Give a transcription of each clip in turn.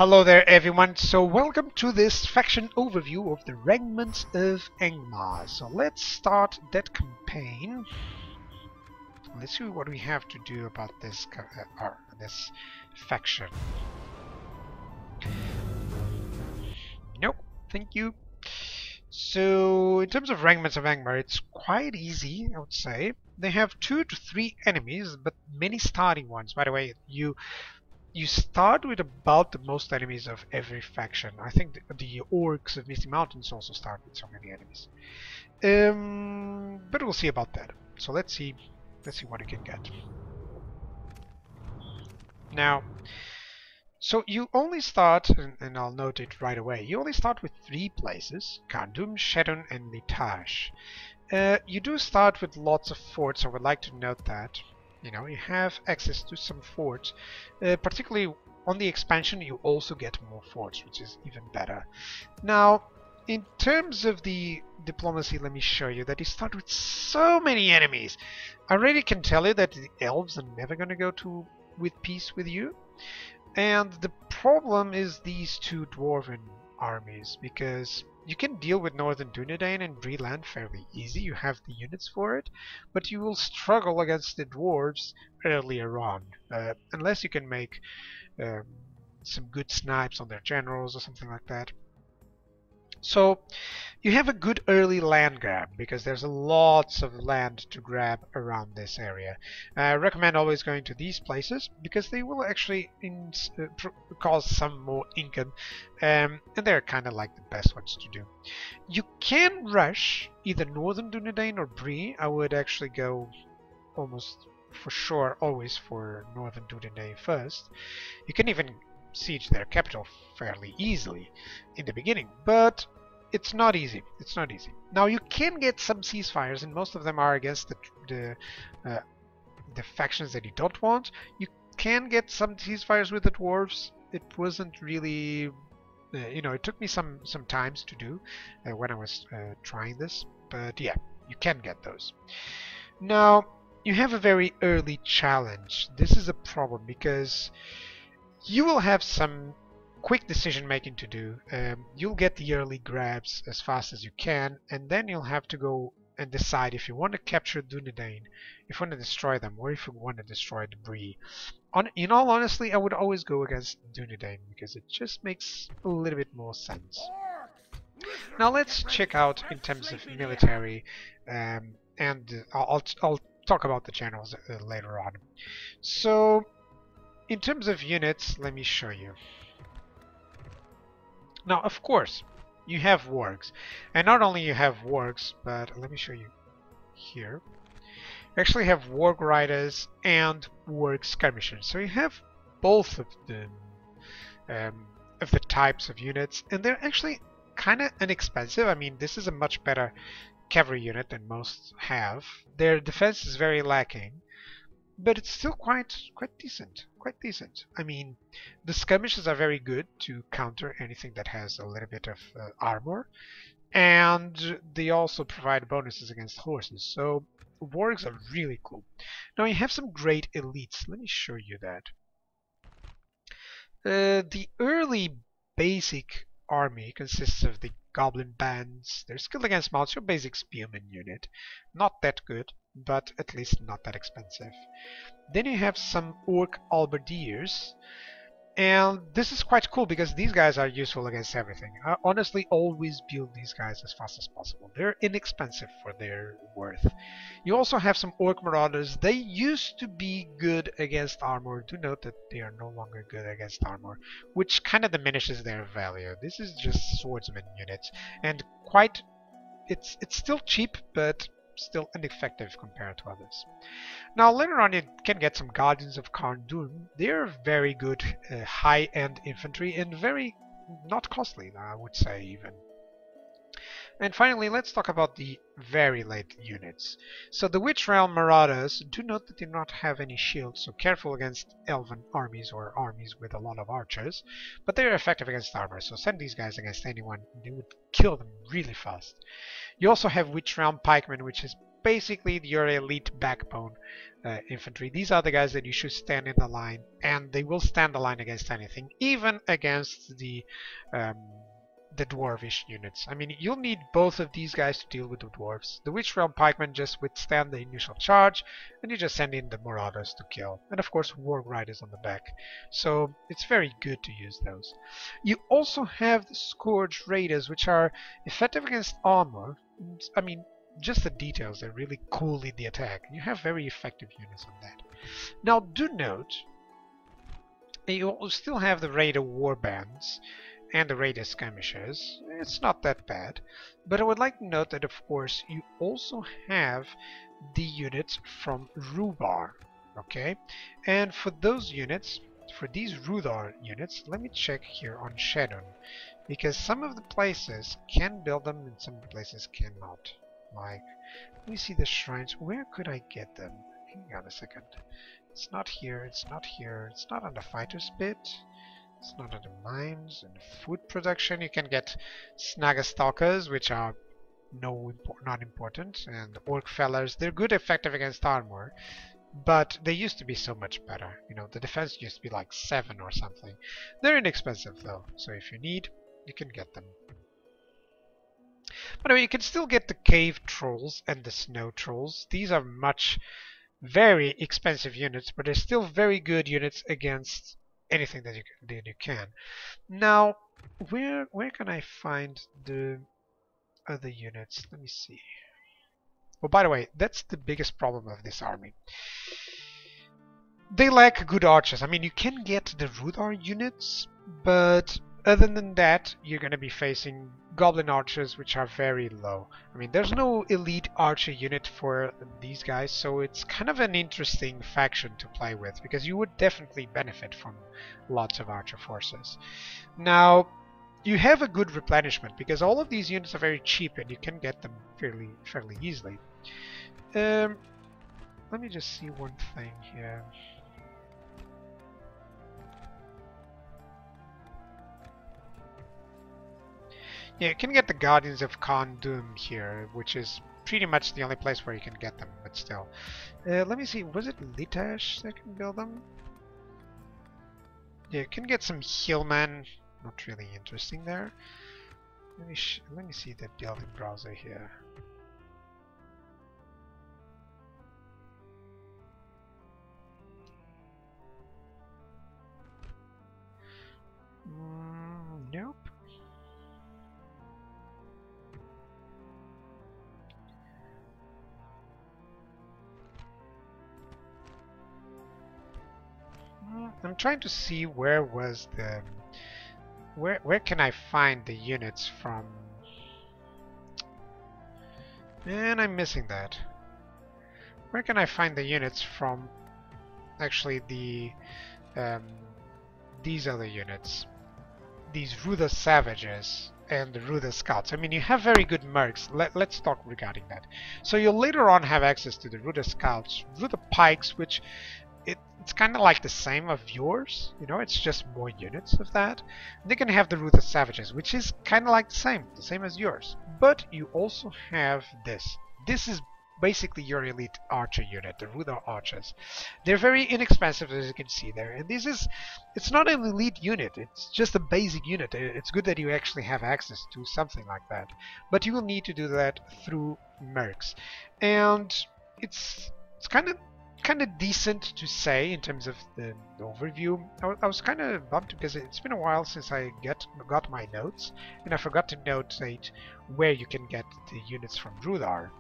Hello there everyone, so welcome to this faction overview of the Remnants of Angmar. So let's start that campaign. Let's see what we have to do about this this faction. Nope, thank you. So in terms of Remnants of Angmar, it's quite easy, I would say. They have 2 to 3 enemies, but many starting ones. By the way, you start with about the most enemies of every faction. I think the orcs of Misty Mountains also start with so many enemies. But we'll see about that. So let's see what you can get. Now, so you only start, and I'll note it right away, you only start with 3 places: Kandum, Shedun, and Litash. You do start with lots of forts, I would like to note that. You know, you have access to some forts. Particularly on the expansion, you also get more forts, which is even better. Now, in terms of the diplomacy, let me show you that you start with so many enemies. I already can tell you that the elves are never going to go with peace with you. And the problem is these 2 dwarven armies, because you can deal with Northern Dunedain and Breland fairly easy, you have the units for it, but you will struggle against the dwarves earlier on, unless you can make some good snipes on their generals or something like that. So you have a good early land grab, because there's lots of land to grab around this area. I recommend always going to these places, because they will actually cause some more income, and they're kind of like the best ones to do. You can rush either Northern Dunedain or Bree. I would actually go almost for sure always for Northern Dunedain first. You can even siege their capital fairly easily in the beginning, but it's not easy. It's not easy. Now you can get some ceasefires, and most of them are against the factions that you don't want. You can get some ceasefires with the dwarves. It wasn't really, you know, it took me some times to do when I was trying this, but yeah, you can get those. Now you have a very early challenge. This is a problem because you will have some quick decision making to do. You'll get the early grabs as fast as you can, and then you'll have to go and decide if you want to capture Dunedain, if you want to destroy them, or if you want to destroy the Bree. In all honesty, I would always go against Dunedain, because it just makes a little bit more sense. Now let's check out in terms of military, and I'll talk about the generals later on. So in terms of units, let me show you. Now, of course, you have wargs, and not only you have wargs, but let me show you here. You actually have warg riders and warg skirmishers, so you have both of them of the types of units, and they're actually kind of inexpensive. I mean, this is a much better cavalry unit than most have. Their defense is very lacking, but it's still quite decent. Quite decent. I mean, the skirmishers are very good to counter anything that has a little bit of armor, and they also provide bonuses against horses. So wargs are really cool. Now you have some great elites. Let me show you that. The early basic army consists of the goblin bands. They're skilled against mouths, your basic spearman unit. Not that good, but at least not that expensive. Then you have some orc halberdiers, and this is quite cool because these guys are useful against everything. I honestly always build these guys as fast as possible. They're inexpensive for their worth. You also have some orc marauders. They used to be good against armor. Do note that they are no longer good against armor, which kind of diminishes their value. This is just swordsman units, and it's still cheap, but still ineffective compared to others. Now later on you can get some Guardians of Kandum. They're very good high-end infantry and very not costly, I would say even. And finally, let's talk about the very late units. So the Witch Realm Marauders, do note that they do not have any shields, so careful against elven armies or armies with a lot of archers, but they're effective against armor, so send these guys against anyone, they would kill them really fast. You also have Witch Realm Pikemen, which is basically your elite backbone infantry. These are the guys that you should stand in the line, and they will stand the line against anything, even against the dwarvish units. I mean, you'll need both of these guys to deal with the dwarves. The Witch Realm pikemen just withstand the initial charge, and you just send in the marauders to kill. And of course, warg riders on the back. So it's very good to use those. You also have the Scourge Raiders, which are effective against armor. I mean, just the details are really cool in the attack. You have very effective units on that. Now, do note, you still have the Raider warbands and the Raider skirmishers. It's not that bad. But I would like to note that, of course, you also have the units from Rubar. Okay? And for those units, for these Rudar units, let me check here on Shadon. Because some of the places can build them and some places cannot. Like, let me see the shrines. Where could I get them? Hang on a second. It's not here, it's not here, it's not on the fighter's pit. It's not under mines and food production. You can get Snagastalkers, which are not important, and Orc Fellers. They're good effective against armor, but they used to be so much better. You know, the defense used to be like 7 or something. They're inexpensive though, so if you need, you can get them. By the way, you can still get the Cave Trolls and the Snow Trolls. These are very expensive units, but they're still very good units against anything that you can. Now, where can I find the other units? Let me see. Oh, by the way, that's the biggest problem of this army. They lack good archers. I mean, you can get the Rudar units, but other than that, you're going to be facing Goblin archers, which are very low. I mean, there's no elite archer unit for these guys, so it's kind of an interesting faction to play with, because you would definitely benefit from lots of archer forces. Now, you have a good replenishment, because all of these units are very cheap, and you can get them fairly easily. Let me just see one thing here. Yeah, you can get the Guardians of Khandum here, which is pretty much the only place where you can get them, but still. Let me see, was it Litash that can build them? Yeah, you can get some Hillmen, not really interesting there. Let me see the building browser here. Nope. I'm trying to see where was the where can I find the units from, and I'm missing that. Where can I find the units from? Actually, these other units, these Ruda Savages and the Ruda Scouts. I mean, you have very good mercs. Let's talk regarding that. So you'll later on have access to the Ruda Scouts, Ruda Pikes, which it's kind of like the same of yours, you know, it's just more units of that. And they can have the Ruda Savages, which is kind of like the same as yours. But you also have this. This is basically your elite archer unit, the Ruda Archers. They're very inexpensive, as you can see there. And it's not an elite unit, it's just a basic unit. It's good that you actually have access to something like that. But you will need to do that through mercs. And it's kind of decent to say in terms of the overview. I was kind of bummed because it's been a while since I got my notes, and I forgot to notate where you can get the units from Rudar.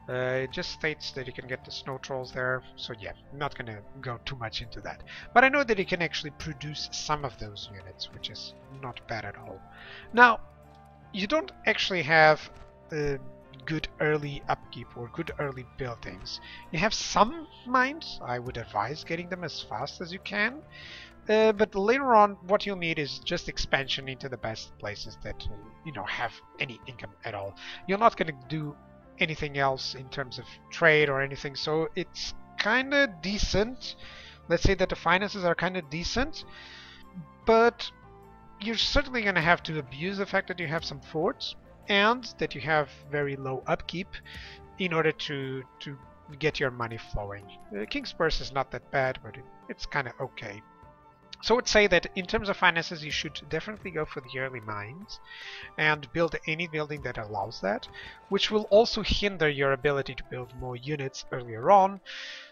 It just states that you can get the snow trolls there, so yeah, I'm not gonna go too much into that. But I know that you can actually produce some of those units, which is not bad at all. Now, you don't actually have good early upkeep or good early buildings. You have some mines. I would advise getting them as fast as you can, but later on what you'll need is just expansion into the best places that you know, have any income at all. You're not going to do anything else in terms of trade or anything, so it's kind of decent. Let's say that the finances are kind of decent, but you're certainly going to have to abuse the fact that you have some forts. and that you have very low upkeep in order to get your money flowing. King's Purse is not that bad, but it's kind of okay. So I would say that in terms of finances, you should definitely go for the early mines and build any building that allows that, which will also hinder your ability to build more units earlier on.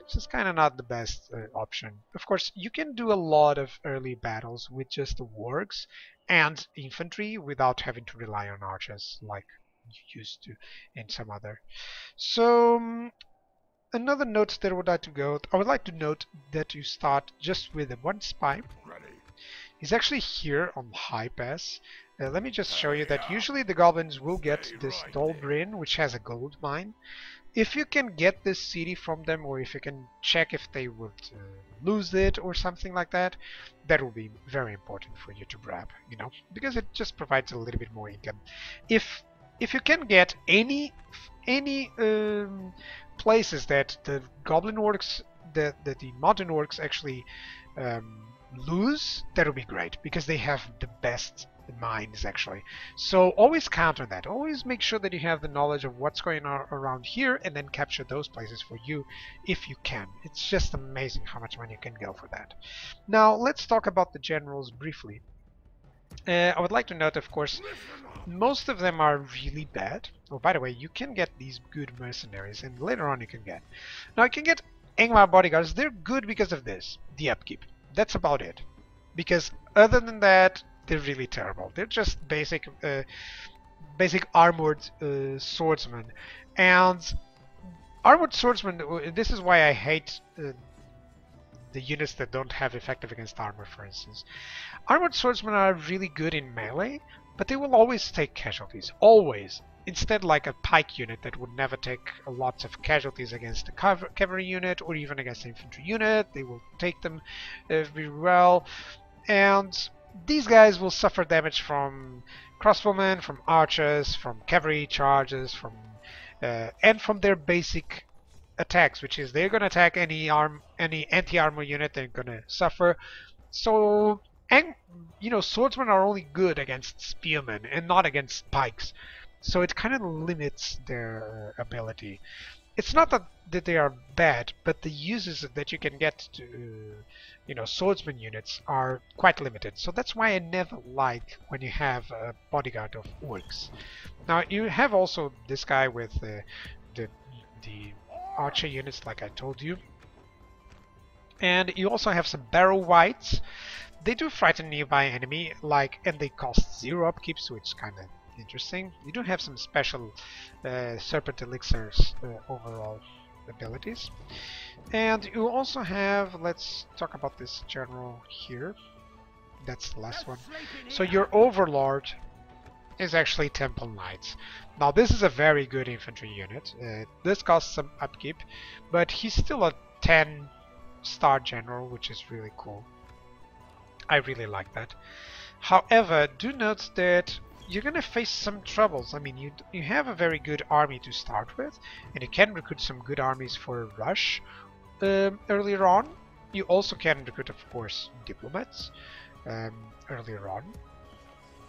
So it's kind of not the best option. Of course, you can do a lot of early battles with just the wargs and infantry without having to rely on archers like you used to in some other. So another note that I would like to note that you start just with one spy. He's actually here on High Pass. Let me just show you that usually the goblins will get this Dolbrin, which has a gold mine. If you can get this city from them, or if you can check if they would lose it or something like that, that will be very important for you to grab, you know, because it just provides a little bit more income. If you can get any places that the goblin orcs, that the modern orcs actually lose, that would be great, because they have the best mines actually. So always count on that. Always make sure that you have the knowledge of what's going on around here, and then capture those places for you if you can. It's just amazing how much money you can go for that. Now let's talk about the generals briefly. I would like to note, of course, most of them are really bad. Oh, by the way, you can get these good mercenaries, and later on you can get. Now you can get Angmar bodyguards. They're good because of this, the upkeep. That's about it. Because other than that, they're really terrible. They're just basic armored swordsmen. And armored swordsmen, this is why I hate the units that don't have effective against armor, for instance. Armored swordsmen are really good in melee, but they will always take casualties. Always. Instead, like a pike unit that would never take lots of casualties against a cavalry unit or even against an infantry unit. They will take them very well. And these guys will suffer damage from crossbowmen, from archers, from cavalry charges, from and from their basic attacks, which is they're going to attack any anti-armor unit. They're going to suffer. So, and you know, swordsmen are only good against spearmen and not against pikes. So it kind of limits their ability. It's not that they are bad, but the uses that you can get to, you know, swordsman units are quite limited. So that's why I never like when you have a bodyguard of orcs. Now you have also this guy with the archer units, like I told you, and you also have some barrow wights. They do frighten nearby enemy, and they cost 0 upkeep, so it's kind of interesting. You do have some special serpent elixirs overall abilities. And you also have, let's talk about this general here. That's the last one. So your overlord is actually Temple Knights. Now this is a very good infantry unit. This costs some upkeep, but he's still a 10-star general, which is really cool. I really like that. However, do note that you're gonna face some troubles. I mean, you have a very good army to start with, and you can recruit some good armies for a rush earlier on. You also can recruit, of course, diplomats earlier on.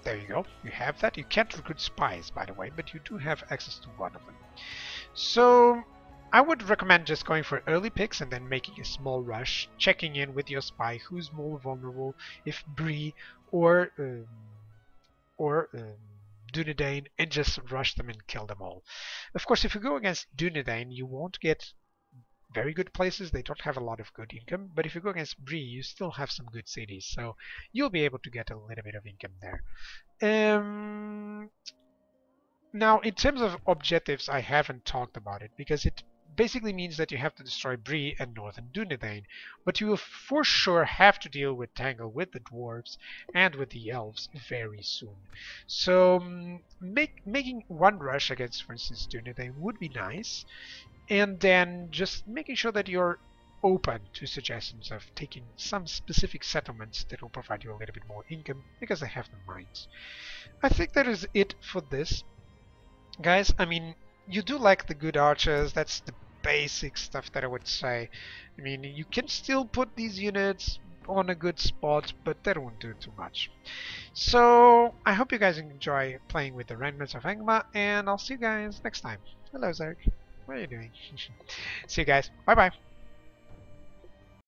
There you go. You have that. You can't recruit spies, by the way, but you do have access to one of them. So I would recommend just going for early picks and then making a small rush, checking in with your spy who's more vulnerable, if Bree or Dunedain, and just rush them and kill them all. Of course, if you go against Dunedain, you won't get very good places. They don't have a lot of good income, but if you go against Bree, you still have some good cities, so you'll be able to get a little bit of income there. Now, in terms of objectives, I haven't talked about it because it basically means that you have to destroy Bree and Northern Dunedain, but you will for sure have to deal with Tangle with the dwarves and with the elves very soon. So making one rush against, for instance, Dunedain would be nice, and then just making sure that you're open to suggestions of taking some specific settlements that will provide you a little bit more income because they have the mines. I think that is it for this, guys. I mean, you do like the good archers. That's the basic stuff that I would say. I mean, you can still put these units on a good spot, but they won't do too much. So I hope you guys enjoy playing with the Remnants of Angmar, and I'll see you guys next time. Hello, Zerg. What are you doing? See you guys. Bye bye.